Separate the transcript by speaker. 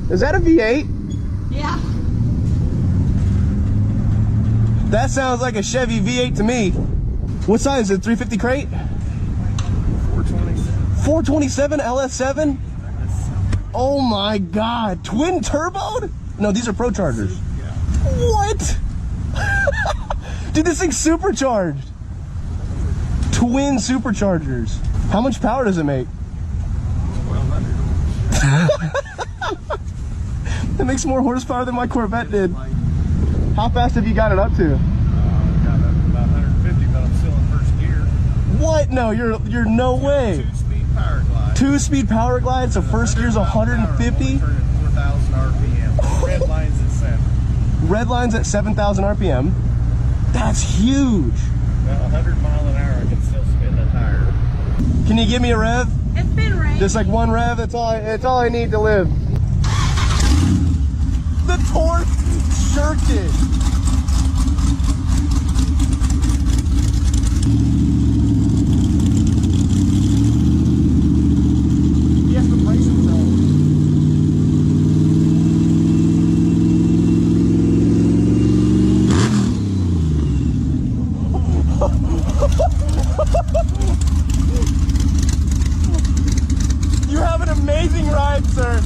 Speaker 1: Is that a V8?
Speaker 2: Yeah.
Speaker 1: That sounds like a Chevy V8 to me. What size is it? 350 crate?
Speaker 3: 427.
Speaker 1: 427 LS7? Oh my God. Twin turboed? No, these are Pro Chargers.
Speaker 3: Yeah.
Speaker 1: What? Dude, this thing's supercharged. Twin superchargers. How much power does it make?
Speaker 3: 1200.
Speaker 1: It makes more horsepower than my Corvette did. How fast have you got it up to?
Speaker 3: Got up to about 150, but I'm still in first gear.
Speaker 1: What? No, you're no way.
Speaker 3: 2-speed power glide.
Speaker 1: 2-speed power glide, so first gear's 150.
Speaker 3: 4,000 RPM. Red line's at 7.
Speaker 1: Red line's at 7,000 RPM. That's huge.
Speaker 3: About 100 mile an hour, I can still spin the tire.
Speaker 1: Can you give me a rev?
Speaker 2: It's been raining.
Speaker 1: Just like one rev. That's all I need to live. The torque shirked it. He has to brace himself. You have an amazing ride, sir.